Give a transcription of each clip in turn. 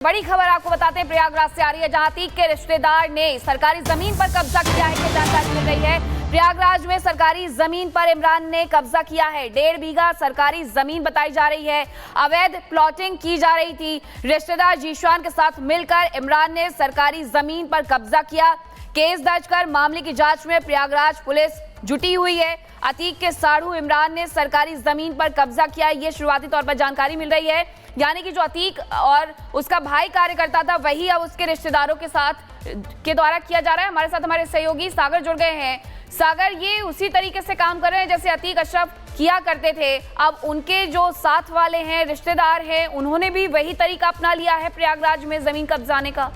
बड़ी खबर आपको बताते हैं, प्रयागराज से आ रही है, जहां अतीक के रिश्तेदार ने सरकारी जमीन पर कब्जा किया है, ये जानकारी मिल रही है। प्रयागराज में सरकारी जमीन पर इमरान ने कब्जा किया है। 1.5 बीघा सरकारी जमीन बताई जा रही है। अवैध प्लॉटिंग की जा रही थी। रिश्तेदार जीशान के साथ मिलकर इमरान ने सरकारी जमीन पर कब्जा किया। केस दर्ज कर मामले की जांच में प्रयागराज पुलिस जुटी हुई है। अतीक के साढ़ू इमरान ने सरकारी जमीन पर कब्जा किया, ये शुरुआती तौर पर जानकारी मिल रही है। यानी कि जो अतीक और उसका भाई कार्यकर्ता था, वही अब उसके रिश्तेदारों के साथ के द्वारा किया जा रहा है। हमारे साथ हमारे सहयोगी सागर जुड़ गए हैं। सागर, ये उसी तरीके से काम कर रहे हैं जैसे अतीक अशरफ किया करते थे। अब उनके जो साथ वाले हैं, रिश्तेदार हैं, उन्होंने भी वही तरीका अपना लिया है प्रयागराज में जमीन कब्जाने का।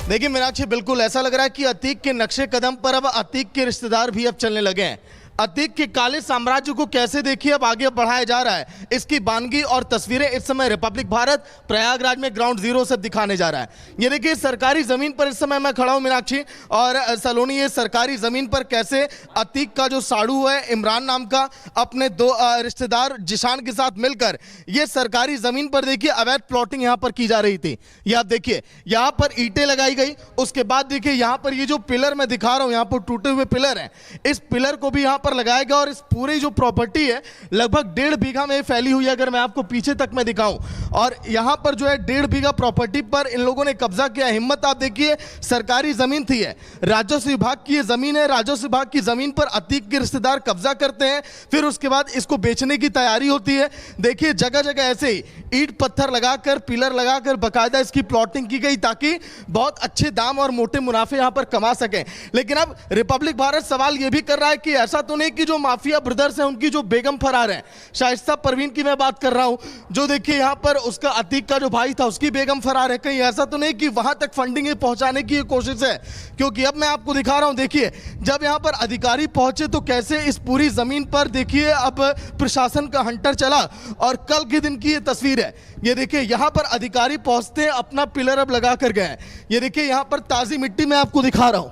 देखिए मीनाक्षी, बिल्कुल ऐसा लग रहा है कि अतीक के नक्शे कदम पर अब अतीक के रिश्तेदार भी अब चलने लगे हैं। अतीक के काले साम्राज्य को कैसे देखिए अब आगे बढ़ाया जा रहा है, इसकी बानगी और तस्वीरें इस समय रिपब्लिक भारत प्रयागराज में ग्राउंड जीरो से दिखाने जा रहा है। ये देखिए सरकारी जमीन पर इस समय मैं खड़ा हूं मीनाक्षी और सलोनी। ये सरकारी जमीन पर कैसे अतीक का जो साड़ू है इमरान नाम का, अपने दो रिश्तेदार जिशान के साथ मिलकर ये सरकारी जमीन पर देखिए अवैध प्लॉटिंग यहाँ पर की जा रही थी। ये आप देखिए, यहाँ पर ईंटें लगाई गई, उसके बाद देखिए यहाँ पर ये जो पिलर मैं दिखा रहा हूँ, यहाँ पर टूटे हुए पिलर हैं, इस पिलर को भी यहाँ पर लगाया गया। और इस पूरी जो प्रॉपर्टी है लगभग 1.5 बीघा में फैली हुई है, अगर मैं आपको पीछे तक मैं दिखाऊं। और यहां पर जो है 1.5 बीघा प्रॉपर्टी पर इन लोगों ने कब्जा किया। हिम्मत आप देखिए, सरकारी जमीन थी, है राजस्व विभाग की ये जमीन है। राजस्व विभाग की जमीन पर अतीक के रिश्तेदार कब्जा करते हैं, फिर उसके बाद इसको बेचने की तैयारी होती है। देखिए जगह जगह ऐसे ही ईंट पत्थर लगाकर, पिलर लगाकर बाकायदा इसकी प्लॉटिंग की गई ताकि बहुत अच्छे दाम और मोटे मुनाफे यहां पर कमा सकें। लेकिन अब रिपब्लिक भारत सवाल यह भी कर रहा है कि ऐसा तो नहीं कि जो माफिया ब्रदर्स हैं उनकी जो बेगम फरार है, शाइस्ता परवीन की मैं बात कर रहा हूं, जो देखिए यहां पर उसका अतीक का जो भाई था उसकी बेगम फरार है। कहीं ऐसा तो नहीं कि वहां तक फंडिंग पहुंचाने की कोशिश है? क्योंकि अब मैं आपको दिखा रहा हूं, देखिए जब यहां पर अधिकारी पहुंचे तो कैसे इस पूरी जमीन पर देखिए अब प्रशासन का हंटर चला। और कल के दिन की ये तस्वीर है, ये देखिए यहां पर अधिकारी पहुंचते हैं, अपना पिलर अब लगा कर गए। ये देखिए यहां पर ताजी मिट्टी मैं आपको दिखा रहा हूं,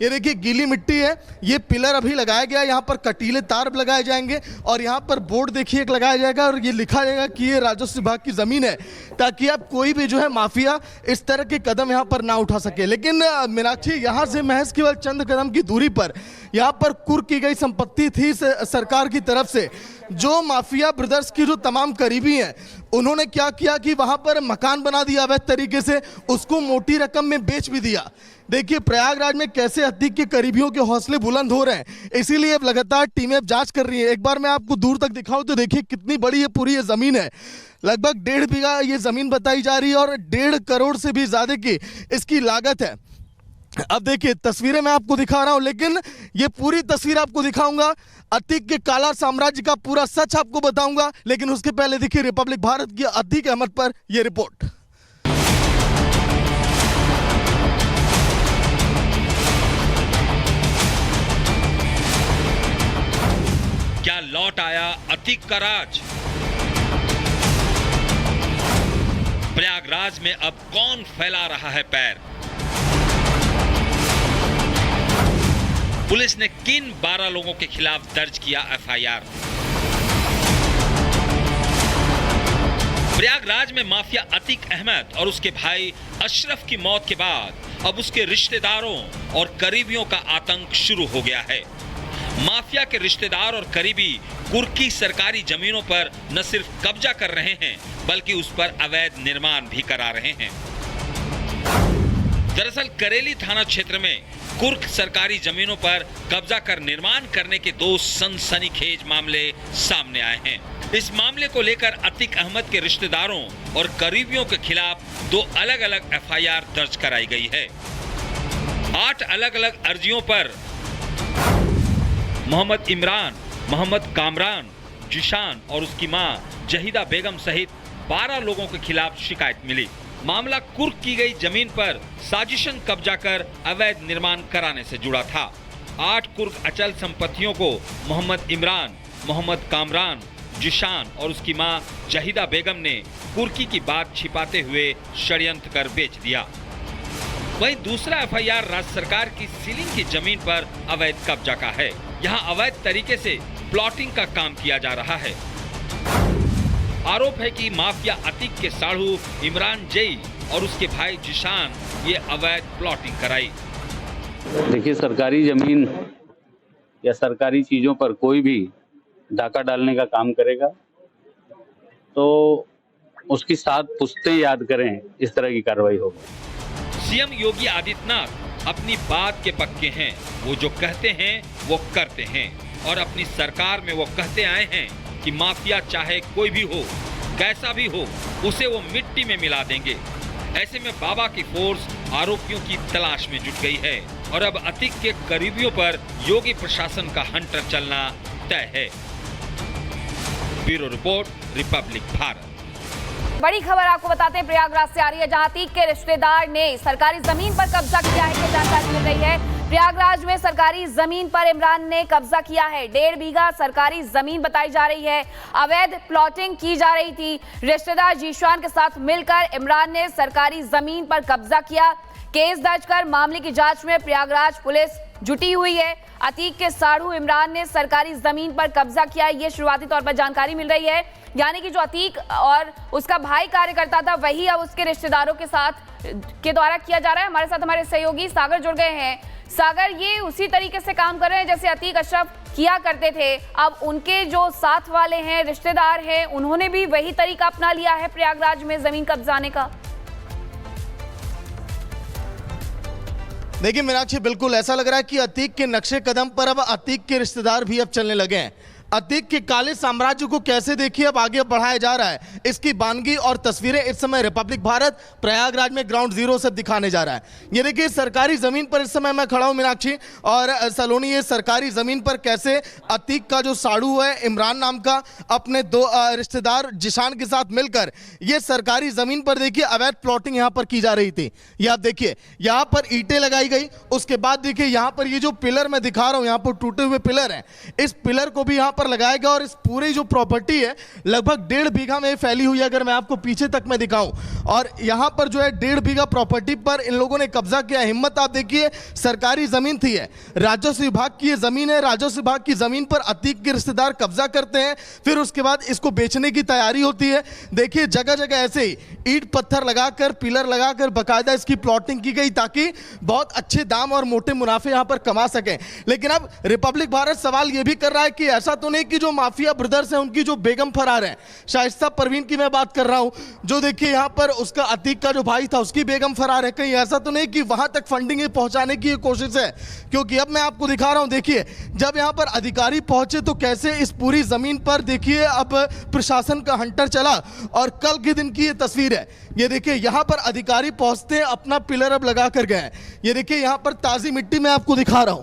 ये देखिए गीली मिट्टी है, ये पिलर अभी लगाया गया, यहाँ पर कटीले तार लगाए जाएंगे और यहाँ पर बोर्ड देखिए एक लगाया जाएगा और ये लिखा जाएगा कि ये राजस्व विभाग की ज़मीन है, ताकि अब कोई भी जो है माफिया इस तरह के कदम यहाँ पर ना उठा सके। लेकिन मीनाक्षी, यहाँ से महज केवल चंद कदम की दूरी पर यहाँ पर कुर्क की गई संपत्ति थी सरकार की तरफ से। जो माफिया ब्रदर्स की जो तमाम करीबी हैं, उन्होंने क्या किया कि वहाँ पर मकान बना दिया अवैध तरीके से, उसको मोटी रकम में बेच भी दिया। देखिए प्रयागराज में कैसे अतीक के करीबियों के हौसले बुलंद हो रहे हैं, इसीलिए अब लगातार टीमें जांच कर रही हैं। एक बार मैं आपको दूर तक दिखाऊं तो देखिए कितनी बड़ी ये पूरी ये जमीन है, लगभग 1.5 बीघा ये जमीन बताई जा रही है और 1.5 करोड़ से भी ज्यादा की इसकी लागत है। अब देखिए तस्वीरें मैं आपको दिखा रहा हूं, लेकिन ये पूरी तस्वीर आपको दिखाऊंगा, अतीक के काला साम्राज्य का पूरा सच आपको बताऊंगा। लेकिन उसके पहले देखिए रिपब्लिक भारत की अतीक अहमद पर यह रिपोर्ट। क्या लौट आया अतीक का राज? प्रयागराज में अब कौन फैला रहा है पैर? पुलिस ने किन 12 लोगों के खिलाफ दर्ज किया एफआईआर? प्रयागराज में माफिया अतीक अहमद और उसके भाई अशरफ की मौत के बाद अब उसके रिश्तेदारों और करीबियों का आतंक शुरू हो गया है। माफिया के रिश्तेदार और करीबी कुर्की सरकारी जमीनों पर न सिर्फ कब्जा कर रहे हैं, बल्कि उस पर अवैध निर्माण भी करा रहे हैं। दरअसल करेली थाना क्षेत्र में कुर्क सरकारी जमीनों पर कब्जा कर निर्माण करने के 2 सनसनीखेज मामले सामने आए हैं। इस मामले को लेकर अतीक अहमद के रिश्तेदारों और करीबियों के खिलाफ 2 अलग अलग एफआईआर दर्ज कराई गई है। 8 अलग अलग अर्जियों पर मोहम्मद इमरान, मोहम्मद कामरान, जिशान और उसकी मां जहीदा बेगम सहित 12 लोगों के खिलाफ शिकायत मिली। मामला कुर्क की गई जमीन पर साजिशन कब्जा कर अवैध निर्माण कराने से जुड़ा था। 8 कुर्क अचल संपत्तियों को मोहम्मद इमरान, मोहम्मद कामरान, जिशान और उसकी मां जहीदा बेगम ने कुर्की की बात छिपाते हुए षड्यंत्र कर बेच दिया। वहीं दूसरा एफआईआर राज्य सरकार की सीलिंग की जमीन पर अवैध कब्जा का है। यहाँ अवैध तरीके से प्लॉटिंग का काम किया जा रहा है। आरोप है कि माफिया अतीक के साढ़ू इमरान जई और उसके भाई जिशान ये अवैध प्लॉटिंग कराई। देखिए, सरकारी जमीन या सरकारी चीजों पर कोई भी डाका डालने का काम करेगा तो उसकी 7 पुश्तें याद करें, इस तरह की कार्रवाई होगी। सीएम योगी आदित्यनाथ अपनी बात के पक्के हैं। वो जो कहते हैं वो करते हैं और अपनी सरकार में वो कहते आए हैं कि माफिया चाहे कोई भी हो, कैसा भी हो, उसे वो मिट्टी में मिला देंगे। ऐसे में बाबा की फोर्स आरोपियों की तलाश में जुट गई है और अब अतीक के करीबियों पर योगी प्रशासन का हंटर चलना तय है। Bureau report, Republic Bharat. बड़ी खबर आपको बताते हैं, प्रयागराज से आ रही है, जहां अतीक के रिश्तेदार ने सरकारी जमीन पर कब्जा किया है, ये जानकारी मिल रही है। प्रयागराज में सरकारी जमीन पर इमरान ने कब्जा किया है। 1.5 बीघा सरकारी जमीन बताई जा रही है। अवैध प्लॉटिंग की जा रही थी। रिश्तेदार जीशान के साथ मिलकर इमरान ने सरकारी जमीन पर कब्जा किया। केस दर्ज कर मामले की जांच में प्रयागराज पुलिस जुटी हुई है। अतीक के साढ़ू इमरान ने सरकारी जमीन पर कब्जा किया, ये शुरुआती तौर पर जानकारी मिल रही है। यानी कि जो अतीक और उसका भाई कार्य करता था, वही अब उसके रिश्तेदारों के द्वारा किया जा रहा है। हमारे साथ हमारे सहयोगी सागर जुड़ गए हैं। सागर, ये उसी तरीके से काम कर रहे हैं जैसे अतीक अशरफ किया करते थे। अब उनके जो साथ वाले हैं, रिश्तेदार हैं, उन्होंने भी वही तरीका अपना लिया है प्रयागराज में जमीन कब्जाने का। देखिए मीनाक्षी, बिल्कुल ऐसा लग रहा है कि अतीक के नक्शे कदम पर अब अतीक के रिश्तेदार भी अब चलने लगे हैं। अतीक के काले साम्राज्य को कैसे देखिए अब आगे बढ़ाया जा रहा है, इसकी बानगी और तस्वीरें इस समय रिपब्लिक भारत प्रयागराज में ग्राउंड जीरो से दिखाने जा रहा है। ये देखिए सरकारी जमीन पर इस समय मैं खड़ा हूं मीनाक्षी और सलोनी। ये सरकारी जमीन पर कैसे अतीक का जो साड़ू है इमरान नाम का, अपने 2 रिश्तेदार जिशान के साथ मिलकर ये सरकारी जमीन पर देखिए अवैध प्लॉटिंग यहाँ पर की जा रही थी। ये आप देखिए, यहाँ पर ईंटें लगाई गई, उसके बाद देखिए यहाँ पर ये जो पिलर मैं दिखा रहा हूँ, यहाँ पर टूटे हुए पिलर हैं, इस पिलर को भी यहाँ पर लगाया गया और इस पूरी जो प्रॉपर्टी है लगभग 1.5 बीघा में फैली हुई है। अगर मैं आपको पीछे तक मैं दिखाऊं, और यहां पर जो है 1.5 बीघा प्रॉपर्टी पर इन लोगों ने कब्जा किया। हिम्मत आप देखिए, सरकारी जमीन थी, है राजस्व विभाग की ये जमीन है। राजस्व विभाग की जमीन पर अतीक के रिश्तेदार कब्जा करते हैं, फिर उसके बाद इसको बेचने की तैयारी होती है। देखिए जगह जगह ऐसे ही ईंट पत्थर लगाकर, पिलर लगाकर बाकायदा इसकी प्लॉटिंग की गई ताकि बहुत अच्छे दाम और मोटे मुनाफे यहां पर कमा सकें। लेकिन अब रिपब्लिक भारत सवाल यह भी कर रहा है कि ऐसा तो नहीं कि जो माफिया ब्रदर्स हैं उनकी जो बेगम फरार है, शाइस्ता परवीन की मैं बात कर रहा हूं, जो देखिए यहां पर उसका अतीक का जो भाई था उसकी बेगम फरार है। कहीं ऐसा तो नहीं कि वहां तक फंडिंग पहुंचाने की कोशिश है? क्योंकि अब मैं आपको दिखा रहा हूं, देखिए जब यहां पर अधिकारी पहुंचे तो कैसे इस पूरी जमीन पर देखिए अब प्रशासन का हंटर चला। और कल के दिन की ये तस्वीर है, ये देखिए यहां पर अधिकारी पहुंचते अपना पिलर अब लगा कर गए। ये देखिए यहां पर ताजी मिट्टी मैं आपको दिखा रहा हूं,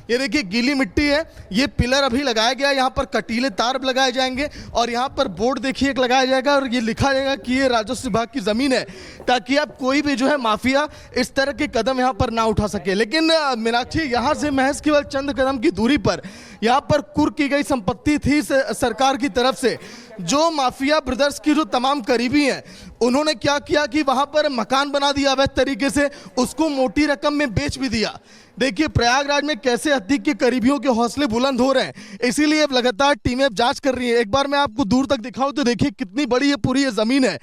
ये देखिए गीली मिट्टी है, ये पिलर अभी लगाया गया, यहाँ पर कटीले तार लगाए जाएंगे और यहाँ पर बोर्ड देखिए एक लगाया जाएगा और ये लिखा जाएगा कि ये राजस्व विभाग की ज़मीन है, ताकि अब कोई भी जो है माफिया इस तरह के कदम यहाँ पर ना उठा सके। लेकिन मीनाक्षी, यहाँ से महज केवल चंद कदम की दूरी पर यहाँ पर कुर्क की गई संपत्ति थी सरकार की तरफ से। जो माफिया ब्रदर्स की जो तमाम करीबी हैं, उन्होंने क्या किया कि वहाँ पर मकान बना दिया अवैध तरीके से, उसको मोटी रकम में बेच भी दिया। देखिए प्रयागराज में कैसे अतीक के करीबियों के हौसले बुलंद हो रहे हैं, इसीलिए अब लगातार टीमें जांच कर रही हैं। एक बार मैं आपको दूर तक दिखाऊं तो देखिए कितनी बड़ी ये पूरी ये जमीन है,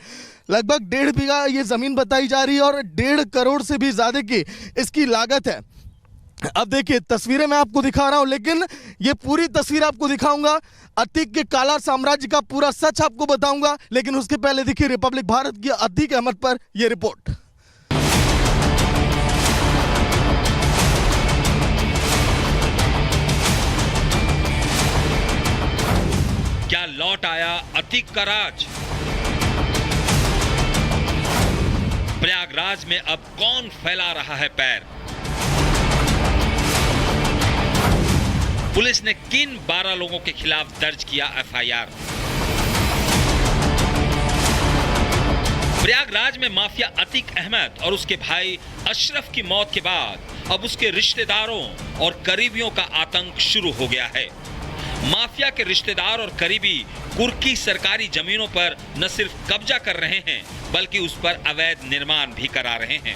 लगभग 1.5 बीघा ये जमीन बताई जा रही है और 1.5 करोड़ से भी ज्यादा की इसकी लागत है। अब देखिए तस्वीरें मैं आपको दिखा रहा हूं, लेकिन ये पूरी तस्वीर आपको दिखाऊंगा, अतीक के काला साम्राज्य का पूरा सच आपको बताऊंगा। लेकिन उसके पहले देखिए रिपब्लिक भारत की अतीक अहमद पर यह रिपोर्ट। क्या लौट आया अतीक का राज? प्रयागराज में अब कौन फैला रहा है पैर? पुलिस ने किन 12 लोगों के खिलाफ दर्ज किया एफआईआर? प्रयागराज में माफिया अतीक अहमद और उसके भाई अशरफ की मौत के बाद अब उसके रिश्तेदारों और करीबियों का आतंक शुरू हो गया है। माफिया के रिश्तेदार और करीबी कुर्की सरकारी जमीनों पर न सिर्फ कब्जा कर रहे हैं बल्कि उस पर अवैध निर्माण भी करा रहे हैं।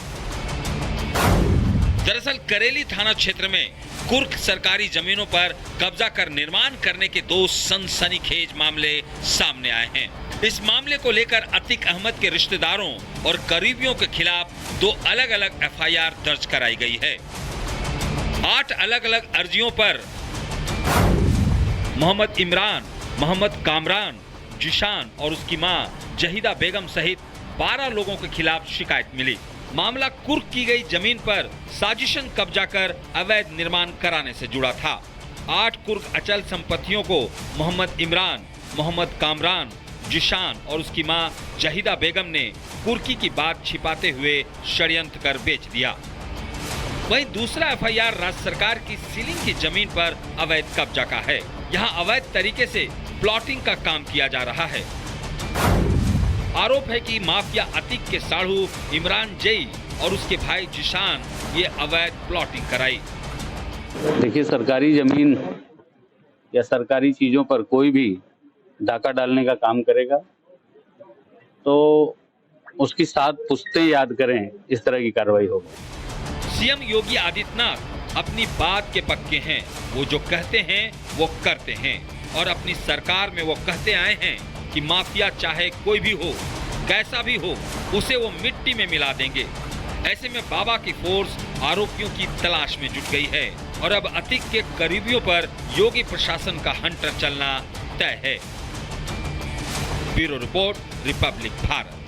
दरअसल करेली थाना क्षेत्र में कुर्क सरकारी जमीनों पर कब्जा कर निर्माण करने के 2 सनसनीखेज मामले सामने आए हैं। इस मामले को लेकर अतीक अहमद के रिश्तेदारों और करीबियों के खिलाफ 2 अलग-अलग एफआईआर दर्ज कराई गई है। 8 अलग-अलग अर्जियों पर मोहम्मद इमरान, मोहम्मद कामरान, जिशान और उसकी मां जहीदा बेगम सहित 12 लोगों के खिलाफ शिकायत मिली। मामला कुर्क की गई जमीन पर साजिशन कब्जा कर अवैध निर्माण कराने से जुड़ा था। 8 कुर्क अचल संपत्तियों को मोहम्मद इमरान, मोहम्मद कामरान, जिशान और उसकी मां जहीदा बेगम ने कुर्की की बात छिपाते हुए षड्यंत्र कर बेच दिया। वहीं दूसरा एफआईआर राज्य सरकार की सीलिंग की जमीन पर अवैध कब्जा का है। यहां अवैध तरीके से प्लॉटिंग का काम किया जा रहा है। आरोप है कि माफिया अतीक के साढ़ू इमरान जई और उसके भाई जिशान ये अवैध प्लॉटिंग कराई। देखिए, सरकारी जमीन या सरकारी चीजों पर कोई भी डाका डालने का काम करेगा तो उसकी 7 पुश्तें याद करें, इस तरह की कार्रवाई होगी। सीएम योगी आदित्यनाथ अपनी बात के पक्के हैं। वो जो कहते हैं वो करते हैं और अपनी सरकार में वो कहते आए हैं कि माफिया चाहे कोई भी हो, कैसा भी हो, उसे वो मिट्टी में मिला देंगे। ऐसे में बाबा की फोर्स आरोपियों की तलाश में जुट गई है और अब अतीक के करीबियों पर योगी प्रशासन का हंटर चलना तय है। Bureau report, Republic Bharat.